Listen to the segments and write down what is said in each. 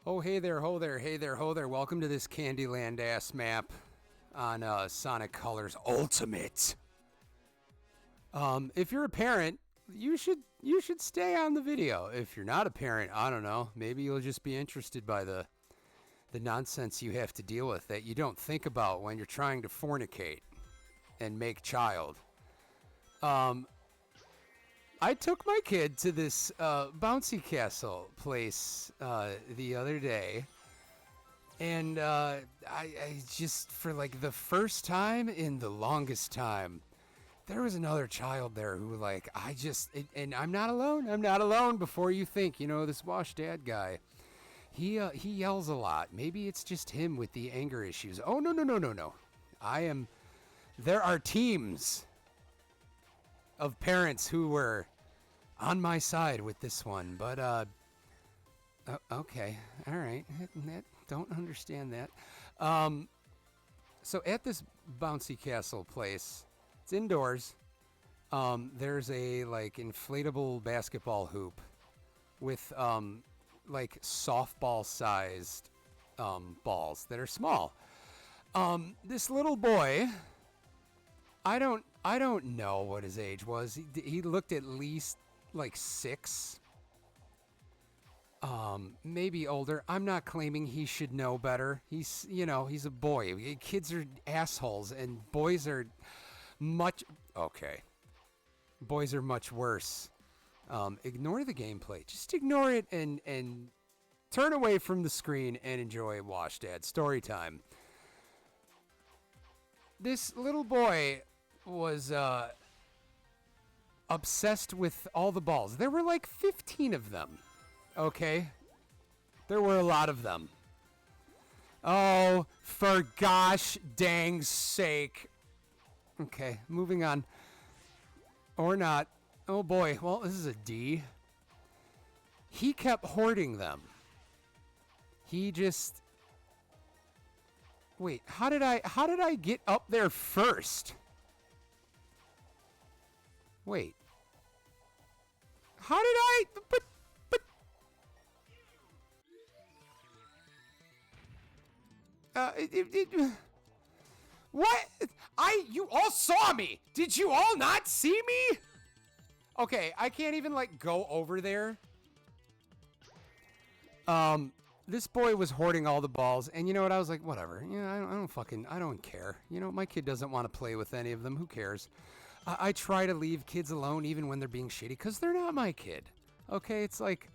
Oh, hey there, ho there, hey there, ho there. Welcome to this Candyland ass map on Sonic Colors Ultimate. If you're a parent, you should stay on the video. If you're not a parent, I don't know. Maybe you'll just be interested by the nonsense you have to deal with that you don't think about when you're trying to fornicate and make child. I took my kid to this bouncy castle place the other day, and I just, for like the first time in the longest time, there was another child there who, like, and I'm not alone. I'm not alone. Before you think, this Wash Dad guy, he yells a lot. Maybe it's just him with the anger issues. Oh, no. There are teams of parents who were on my side with this one, but okay, all right, don't understand that. So at this bouncy castle place, it's indoors. There's a like inflatable basketball hoop with like softball sized balls that are small. This little boy, I don't know what his age was. He looked at least like 6. Maybe older. I'm not claiming he should know better. He's a boy. Kids are assholes and boys are much worse. Ignore the gameplay. Just ignore it and turn away from the screen and enjoy Wash Dad story time. This little boy was obsessed with all the balls. There were like 15 of them. Okay? There were a lot of them. Oh, for gosh dang sake. Okay, moving on. Or not. Oh boy, well, this is a D. He kept hoarding them. He just... Wait, how did I get up there first? Wait. How did I... But... What? You all saw me! Did you all not see me? Okay, I can't even, like, go over there. This boy was hoarding all the balls, and you know what? I was like, whatever. I don't care. My kid doesn't want to play with any of them. Who cares? I try to leave kids alone even when they're being shitty because they're not my kid. Okay, it's like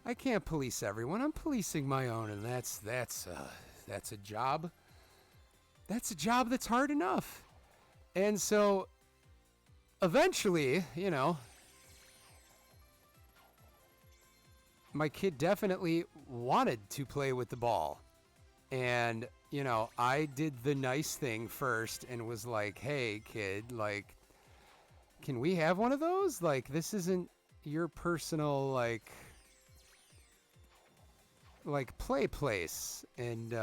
I can't police everyone. I'm policing my own, and that's a job. That's a job that's hard enough. And so eventually, my kid definitely wanted to play with the ball. And, I did the nice thing first and was like, hey, kid, like, can we have one of those? Like, this isn't your personal, like play place. And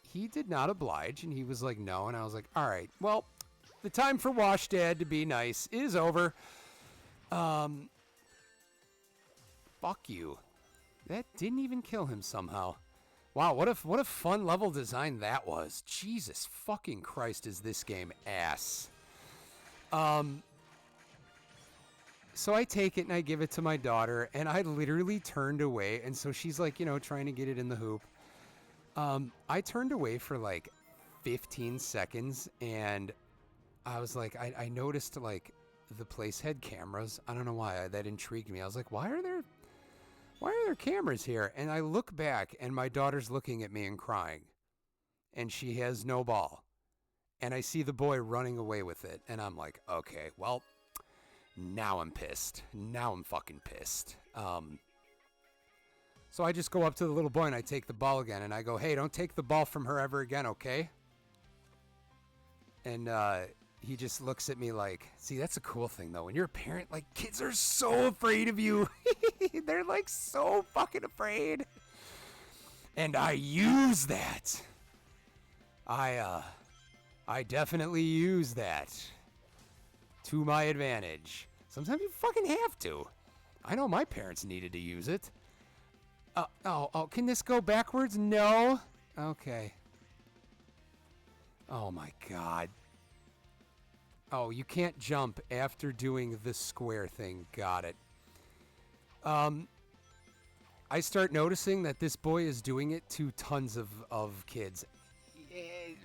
he did not oblige, and he was like, no. And I was like, all right, well, the time for Wash Dad to be nice is over. Fuck you. That didn't even kill him somehow. Wow, what a fun level design that was. Jesus fucking Christ, is this game ass. So I take it and I give it to my daughter, and I literally turned away, and so she's like, trying to get it in the hoop. I turned away for like 15 seconds, and I was like, I noticed like the place had cameras. I don't know why. That intrigued me. I was like, why are there cameras here? And I look back, and my daughter's looking at me and crying, and she has no ball. And I see the boy running away with it, and I'm like, okay, well, now I'm pissed. Now I'm fucking pissed. So I just go up to the little boy, and I take the ball again, and I go, hey, don't take the ball from her ever again, okay? And he just looks at me like, see, that's a cool thing, though. When you're a parent, like, kids are so afraid of you. They're, like, so fucking afraid. And I use that. I definitely use that to my advantage. Sometimes you fucking have to. I know my parents needed to use it. Oh, can this go backwards? No. Okay. Oh my God. Oh, you can't jump after doing the square thing. Got it. I start noticing that this boy is doing it to tons of kids.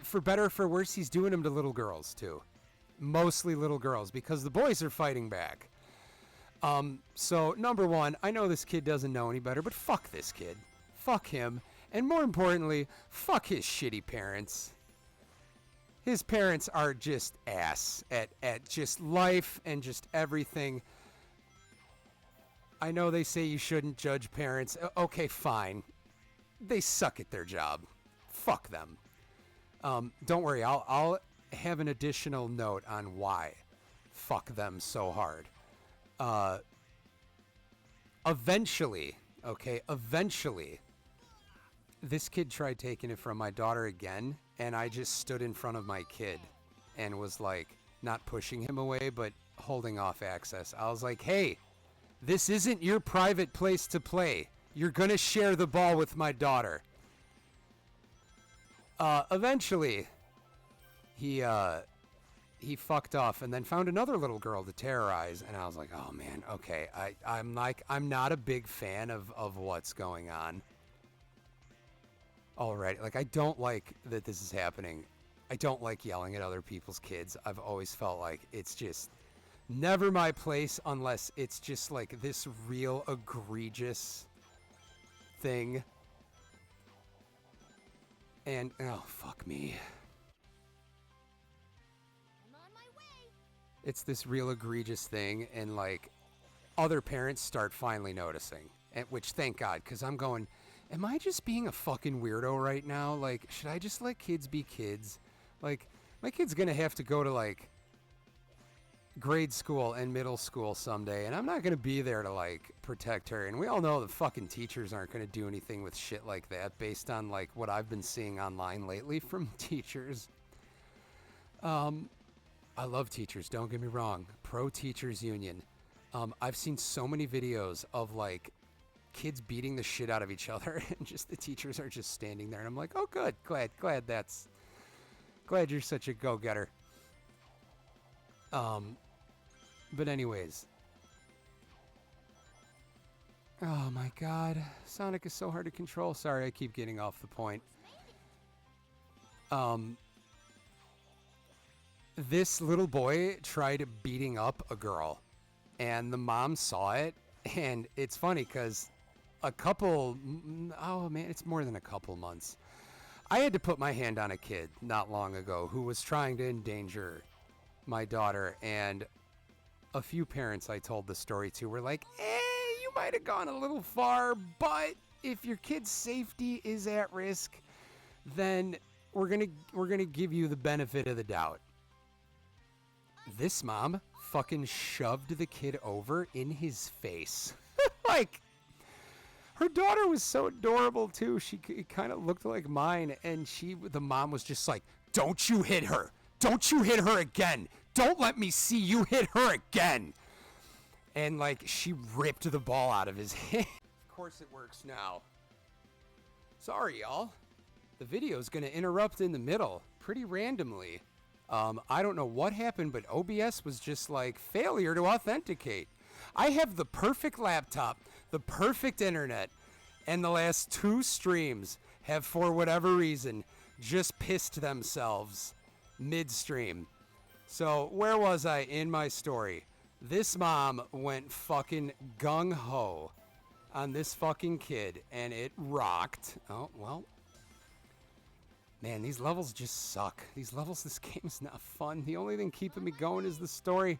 For better or for worse, he's doing them to little girls too. Mostly little girls, because the boys are fighting back. So, number one, I know this kid doesn't know any better, but fuck this kid. Fuck him. And more importantly, fuck his shitty parents. His parents are just ass at just life and just everything. I know they say you shouldn't judge parents. Okay, fine. They suck at their job. Fuck them. Don't worry, I'll have an additional note on why. Fuck them so hard. Eventually, this kid tried taking it from my daughter again, and I just stood in front of my kid and was like, not pushing him away, but holding off access. I was like, hey, this isn't your private place to play. You're gonna share the ball with my daughter. Eventually, he fucked off and then found another little girl to terrorize, and I was like, oh man, okay. I'm not a big fan of what's going on. Alright, like, I don't like that this is happening. I don't like yelling at other people's kids. I've always felt like it's just never my place unless it's just like this real egregious thing. And, oh, fuck me. I'm on my way. It's this real egregious thing, and like other parents start finally noticing, and which thank God, because I'm going, am I just being a fucking weirdo right now? Like, should I just let kids be kids? Like, my kid's gonna have to go to like grade school and middle school someday, and I'm not gonna be there to like protect her. And we all know the fucking teachers aren't gonna do anything with shit like that based on like what I've been seeing online lately from teachers. I love teachers, don't get me wrong. Pro Teachers Union. I've seen so many videos of like kids beating the shit out of each other, and just the teachers are just standing there, and I'm like, oh good, glad you're such a go-getter. But anyways. Oh my God, Sonic is so hard to control. Sorry, I keep getting off the point. This little boy tried beating up a girl, and the mom saw it, and it's funny because oh man, it's more than a couple months. I had to put my hand on a kid not long ago who was trying to endanger my daughter, and a few parents I told the story to were like, you might have gone a little far, but if your kid's safety is at risk, then we're gonna give you the benefit of the doubt. This mom fucking shoved the kid over in his face. Like, her daughter was so adorable too. She kind of looked like mine, and the mom was just like, don't you hit her. Don't you hit her again. Don't let me see you hit her again. And like, she ripped the ball out of his hand. Of course it works now. Sorry, y'all. The video's gonna interrupt in the middle pretty randomly. I don't know what happened, but OBS was just like, failure to authenticate. I have the perfect laptop, the perfect internet, and the last 2 streams have, for whatever reason, just pissed themselves midstream. So where was I in my story? This mom went fucking gung-ho on this fucking kid, and it rocked. Oh, well. Man, these levels just suck. This game is not fun. The only thing keeping me going is the story.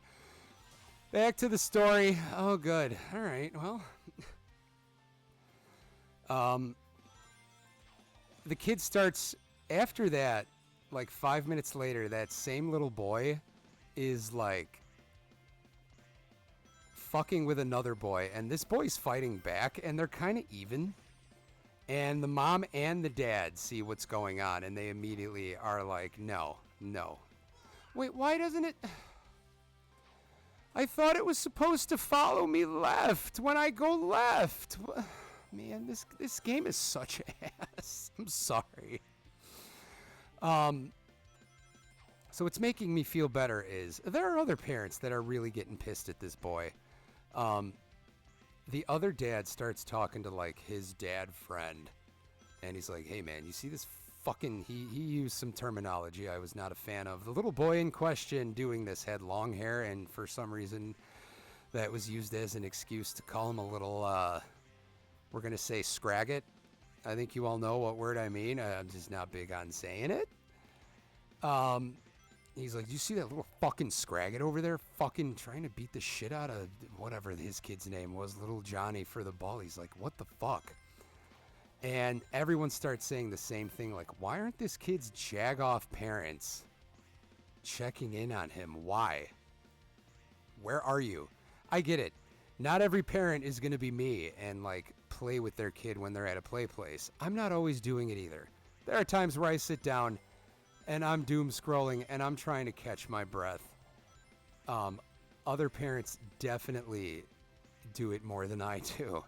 Back to the story. Oh, good. All right, well. The kid starts, after that, like 5 minutes later, that same little boy is like fucking with another boy, and this boy's fighting back, and they're kind of even. And the mom and the dad see what's going on, and they immediately are like, no. Wait, why doesn't it... I thought it was supposed to follow me left when I go left. Man, this game is such ass. I'm sorry. So what's making me feel better is there are other parents that are really getting pissed at this boy. The other dad starts talking to like his dad friend, and he's like, "Hey man, you see this fucking?" He used some terminology I was not a fan of. The little boy in question doing this had long hair, and for some reason, that was used as an excuse to call him a little. We're gonna say scraggot. I think you all know what word I mean. I'm just not big on saying it. He's like, you see that little fucking scraggot over there fucking trying to beat the shit out of whatever his kid's name was, little Johnny, for the ball. He's like, what the fuck? And everyone starts saying the same thing, like, why aren't this kid's jag-off parents checking in on him? Why? Where are you? I get it. Not every parent is going to be me and, like, play with their kid when they're at a play place. I'm not always doing it either. There are times where I sit down and I'm doom scrolling and I'm trying to catch my breath. Other parents definitely do it more than I do.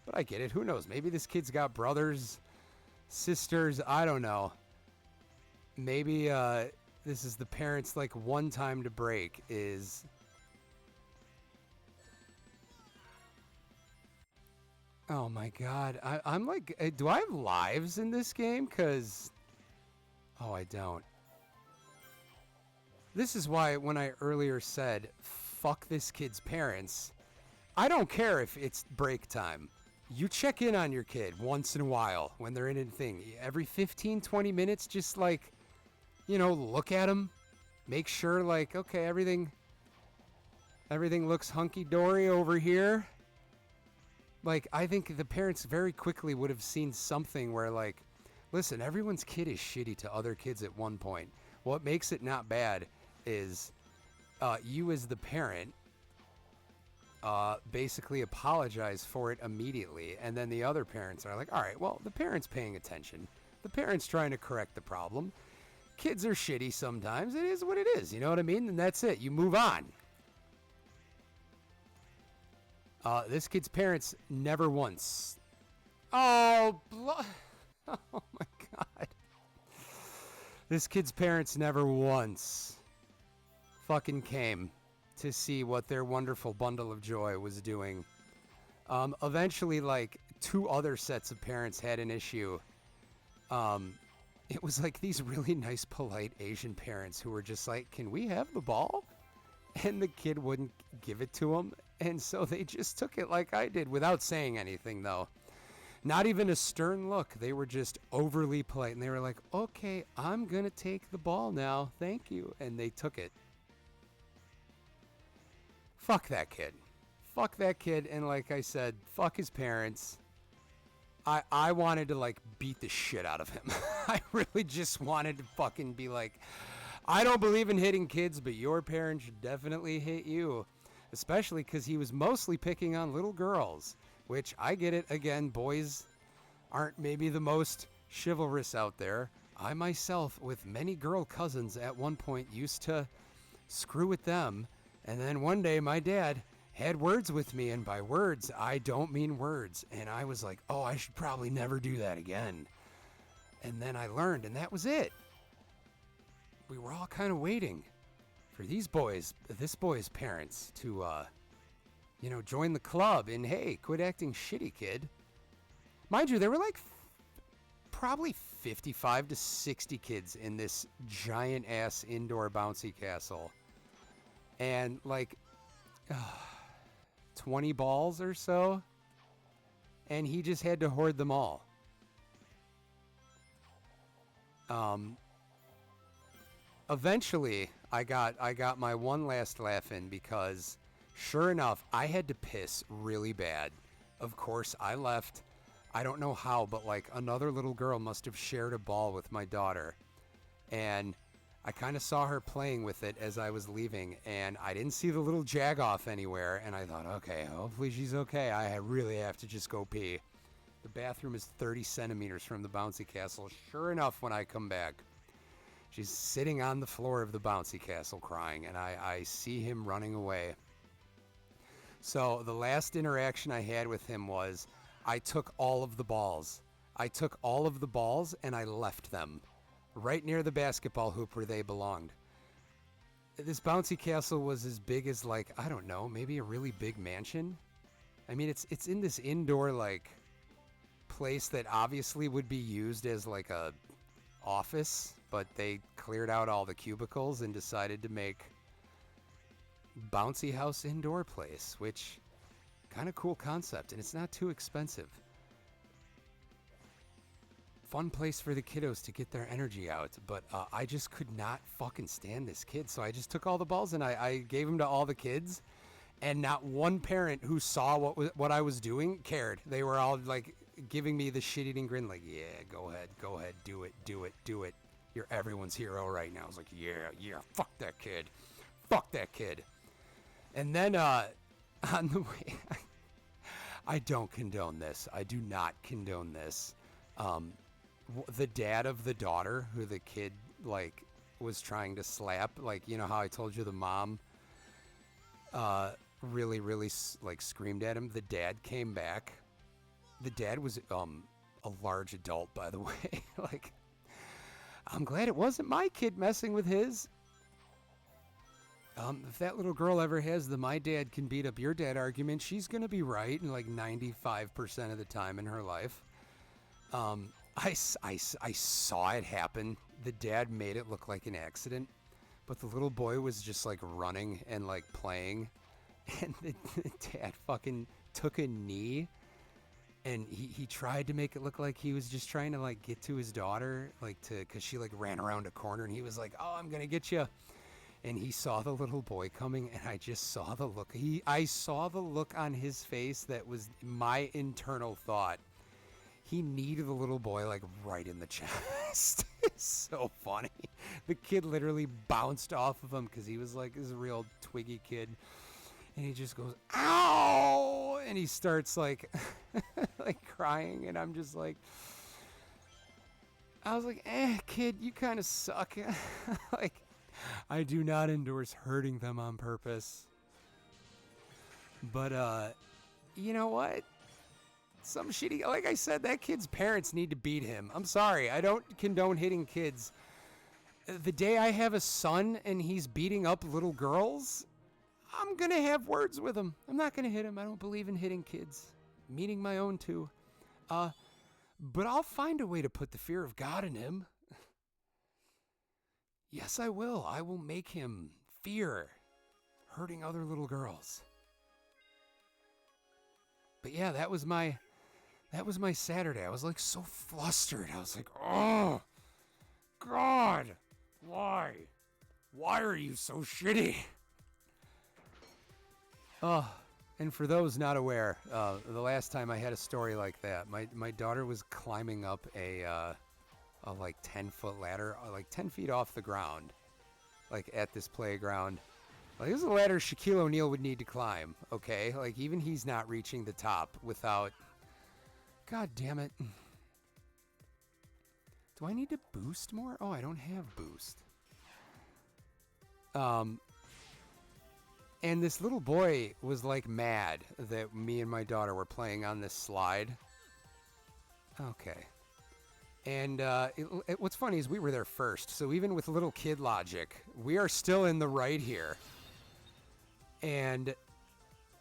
But I get it. Who knows? Maybe this kid's got brothers, sisters. I don't know. Maybe this is the parents' like one time to break is... Oh my God. I'm like, do I have lives in this game? Because... Oh, I don't. This is why when I earlier said, fuck this kid's parents, I don't care if it's break time. You check in on your kid once in a while when they're in a thing. Every 15, 20 minutes, just like, you know, look at them. Make sure, like, okay, everything looks hunky-dory over here. Like, I think the parents very quickly would have seen something where, like, listen, everyone's kid is shitty to other kids at one point. What makes it not bad is you as the parent basically apologize for it immediately. And then the other parents are like, all right, well, the parent's paying attention. The parent's trying to correct the problem. Kids are shitty sometimes. It is what it is. You know what I mean? And that's it. You move on. This kid's parents never once... Oh, oh my God. This kid's parents never once fucking came to see what their wonderful bundle of joy was doing. Eventually, like, 2 other sets of parents had an issue. It was like these really nice, polite Asian parents who were just like, can we have the ball? And the kid wouldn't give it to them. And so they just took it like I did without saying anything, though. Not even a stern look. They were just overly polite. And they were like, okay, I'm going to take the ball now. Thank you. And they took it. Fuck that kid. Fuck that kid. And like I said, fuck his parents. I wanted to, like, beat the shit out of him. I really just wanted to fucking be like, I don't believe in hitting kids, but your parents should definitely hit you. Especially because he was mostly picking on little girls. Which, I get it, again, boys aren't maybe the most chivalrous out there. I myself, with many girl cousins at one point, used to screw with them. And then one day my dad had words with me, and by words, I don't mean words. And I was like, oh, I should probably never do that again. And then I learned, and that was it. We were all kind of waiting for this boy's parents to, join the club and, hey, quit acting shitty, kid. Mind you, there were like probably 55 to 60 kids in this giant-ass indoor bouncy castle. And like 20 balls or so. And he just had to hoard them all. Eventually, I got my one last laugh in because... Sure enough, I had to piss really bad. Of course, I left. I don't know how, but like another little girl must have shared a ball with my daughter. And I kind of saw her playing with it as I was leaving, and I didn't see the little jag-off anywhere. And I thought, okay, hopefully she's okay. I really have to just go pee. The bathroom is 30 centimeters from the bouncy castle. Sure enough, when I come back, she's sitting on the floor of the bouncy castle crying, and I see him running away. So the last interaction I had with him was, I took all of the balls. I took all of the balls and I left them right near the basketball hoop where they belonged. This bouncy castle was as big as, like, I don't know, maybe a really big mansion. I mean, it's in this indoor, like, place that obviously would be used as like a office, but they cleared out all the cubicles and decided to make bouncy house indoor place, which kind of cool concept, and it's not too expensive. Fun place for the kiddos to get their energy out, but I just could not fucking stand this kid, so I just took all the balls and I gave them to all the kids, and not one parent who saw what I was doing cared. They were all like giving me the shit-eating grin, like, yeah, go ahead, do it. You're everyone's hero right now. I was like, yeah, fuck that kid. And then on the way, I don't condone this. I do not condone this. The dad of the daughter who the kid, like, was trying to slap, like, you know how I told you the mom really, like, screamed at him? The dad came back. The dad was a large adult, by the way. Like, I'm glad it wasn't my kid messing with his. If that little girl ever has the "my dad can beat up your dad" argument, she's gonna be right in like 95% of the time in her life. I saw it happen. The dad made it look like an accident, but the little boy was just like running and like playing, and the dad fucking took a knee. And he tried to make it look like he was just trying to, like, get to his daughter, like, because she, like, ran around a corner, and he was like, oh, I'm going to get you. And he saw the little boy coming, and I just saw the look. I saw the look on his face that was my internal thought. He kneed the little boy, like, right in the chest. It's so funny. The kid literally bounced off of him because he was, like, this real twiggy kid. And he just goes, ow! And he starts, like, like, crying. And I'm just like, I was like, kid, you kind of suck. Like, I do not endorse hurting them on purpose. But, you know what? Some shitty, like I said, that kid's parents need to beat him. I'm sorry. I don't condone hitting kids. The day I have a son and he's beating up little girls, I'm going to have words with him. I'm not going to hit him. I don't believe in hitting kids. Meaning my own too. But I'll find a way to put the fear of God in him. Yes, I will. I will make him fear hurting other little girls. But yeah, that was my Saturday. I was like so flustered. I was like, oh, God, why? Why are you so shitty? Oh, and for those not aware, the last time I had a story like that, my daughter was climbing up a like 10-foot ladder, like 10 feet off the ground, like at this playground. Like, this is a ladder Shaquille O'Neal would need to climb, okay? Like, even he's not reaching the top without... God damn it. Do I need to boost more? Oh, I don't have boost. And this little boy was, like, mad that me and my daughter were playing on this slide. Okay. And what's funny is we were there first, so even with little kid logic, we are still in the right here. And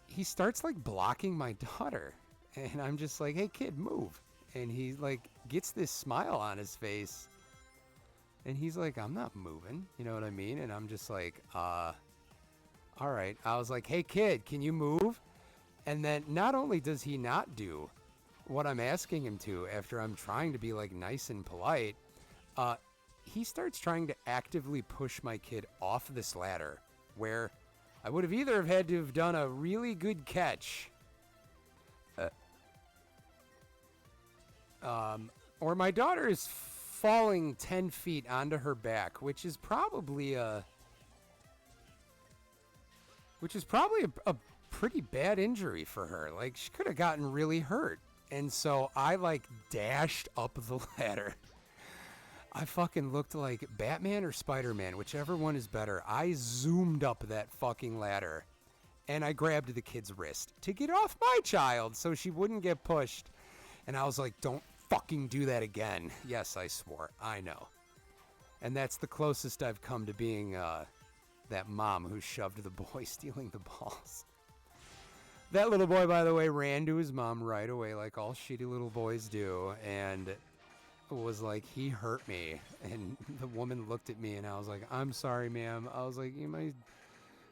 he starts, like, blocking my daughter. And I'm just like, hey, kid, move. And he, like, gets this smile on his face. And he's like, I'm not moving. You know what I mean? And I'm just like, all right. I was like, hey, kid, can you move? And then not only does he not do what I'm asking him to after I'm trying to be, like, nice and polite, he starts trying to actively push my kid off this ladder where I would have either have had to have done a really good catch or my daughter is falling 10 feet onto her back, which is probably a pretty bad injury for her. Like, she could have gotten really hurt. And so I, like, dashed up the ladder. I fucking looked like Batman or Spider-Man, whichever one is better. I zoomed up that fucking ladder. and I grabbed the kid's wrist to get off my child so she wouldn't get pushed. And I was like, don't fucking do that again. Yes, I swore. I know. And that's the closest I've come to being that mom who shoved the boy stealing the balls. That little boy, by the way, ran to his mom right away like all shitty little boys do, and was like, he hurt me. And the woman looked at me, and I was like, I'm sorry, ma'am. I was like, my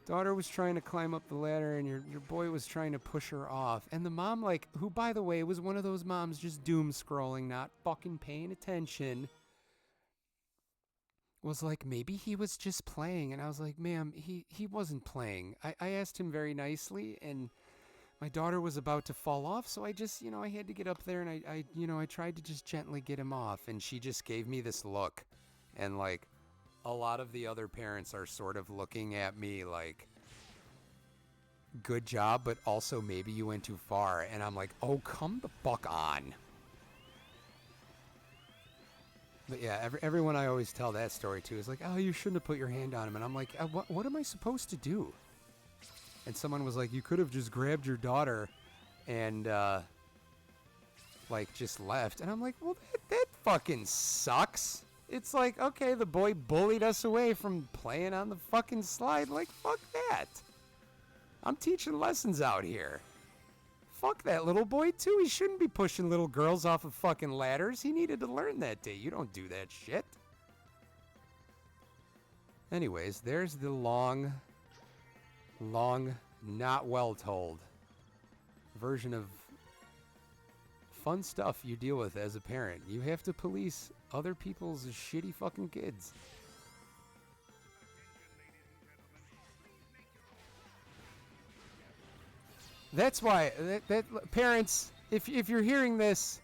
daughter was trying to climb up the ladder, and your boy was trying to push her off. And the mom, like, who, by the way, was one of those moms just doom scrolling, not fucking paying attention, was like, maybe he was just playing. And I was like, ma'am, he wasn't playing. I asked him very nicely, and my daughter was about to fall off, so I just, I had to get up there, and I tried to just gently get him off, and she just gave me this look. And, like, a lot of the other parents are sort of looking at me like, good job, but also maybe you went too far. And I'm like, oh, come the fuck on. But yeah, everyone I always tell that story to is like, oh, you shouldn't have put your hand on him. And I'm like, what am I supposed to do? And someone was like, you could have just grabbed your daughter and, like, just left. And I'm like, well, that fucking sucks. It's like, okay, the boy bullied us away from playing on the fucking slide. Like, fuck that. I'm teaching lessons out here. Fuck that little boy, too. He shouldn't be pushing little girls off of fucking ladders. He needed to learn that day. You don't do that shit. Anyways, there's the long, not well told version of fun stuff you deal with as a parent. You have to police other people's shitty fucking kids. That's why that parents, if you're hearing this,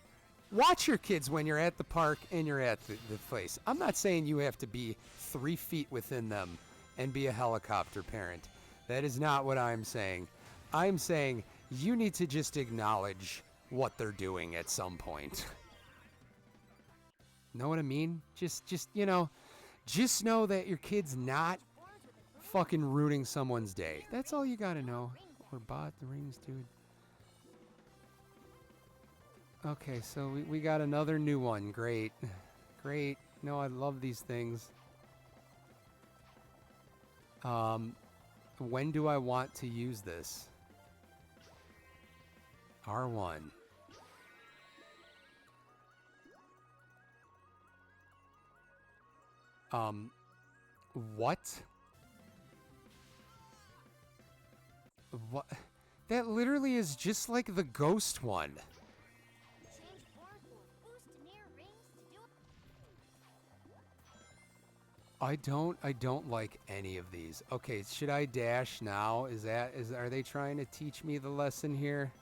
watch your kids when you're at the park and you're at the place. I'm not saying you have to be 3 feet within them and be a helicopter parent. That is not what I'm saying. I'm saying you need to just acknowledge what they're doing at some point. Know what I mean? Just know that your kid's not fucking ruining someone's day. That's all you gotta know. Or bought the rings, dude. Okay, so we got another new one. Great. Great. No, I love these things. When do I want to use this? R1. What? What? That literally is just like the ghost one. Change forms will boost near rings to do I don't like any of these. Okay, should I dash now? Are they trying to teach me the lesson here?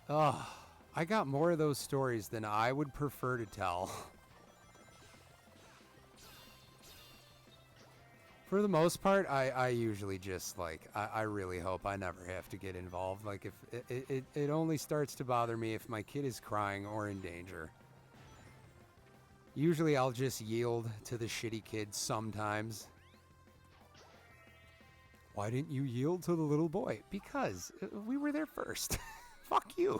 Ugh, I got more of those stories than I would prefer to tell. For the most part, I usually just, like, I really hope I never have to get involved. Like, if it only starts to bother me if my kid is crying or in danger. Usually I'll just yield to the shitty kid sometimes. Why didn't you yield to the little boy? Because we were there first. Fuck you.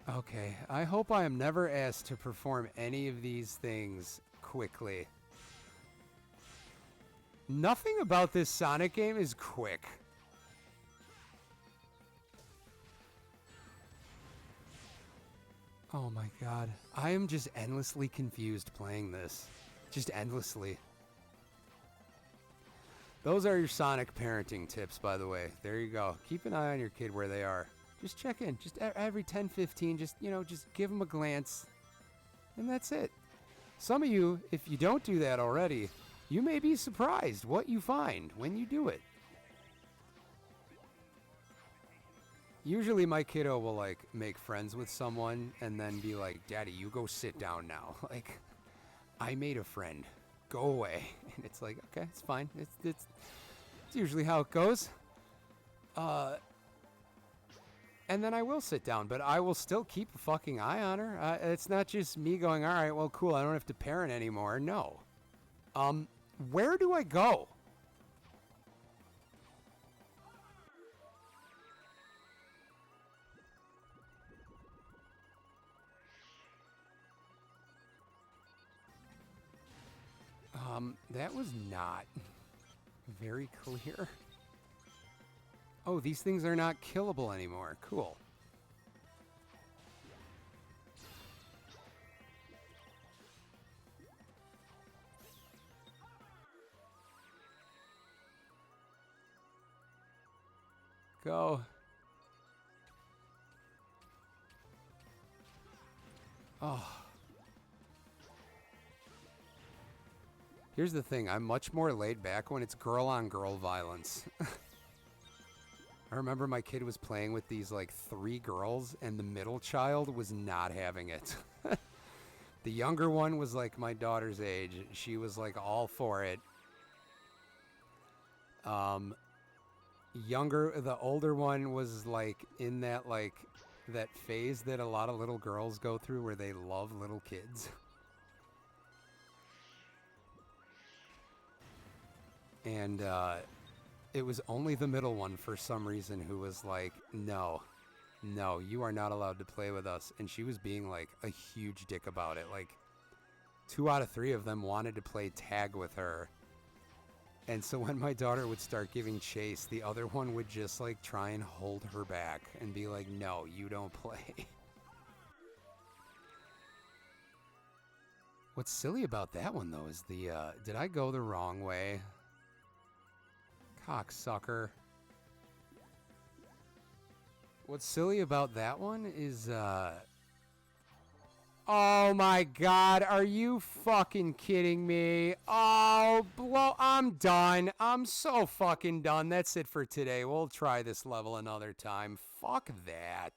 Okay, I hope I am never asked to perform any of these things quickly. Nothing about this Sonic game is quick. Oh my god. I am just endlessly confused playing this. Just endlessly. Those are your Sonic parenting tips, by the way. There you go. Keep an eye on your kid where they are. Just check in. Just every 10, 15, just give them a glance. And that's it. Some of you, if you don't do that already, you may be surprised what you find when you do it. Usually my kiddo will, like, make friends with someone and then be like, Daddy, you go sit down now. Like, I made a friend. Go away. And it's like, okay, it's fine. It's usually how it goes. and then I will sit down, but I will still keep a fucking eye on her. It's not just me going, all right, well, cool, I don't have to parent anymore. No. Where do I go? That was not very clear. Oh, these things are not killable anymore. Cool. Go. Oh. Here's the thing. I'm much more laid back when it's girl-on-girl violence. I remember my kid was playing with these, like, 3 girls, and the middle child was not having it. The younger one was, like, my daughter's age. She was, like, all for it. The older one was, like, in that, like, that phase that a lot of little girls go through where they love little kids. And, it was only the middle one for some reason who was like, no, you are not allowed to play with us. And she was being like a huge dick about it. Like 2 out of 3 of them wanted to play tag with her. And so when my daughter would start giving chase, the other one would just like try and hold her back and be like, no, you don't play. What's silly about that one though is did I go the wrong way? Cocksucker. What's silly about that one is, oh my god, are you fucking kidding me? Oh, I'm done. I'm so fucking done. That's it for today. We'll try this level another time. Fuck that.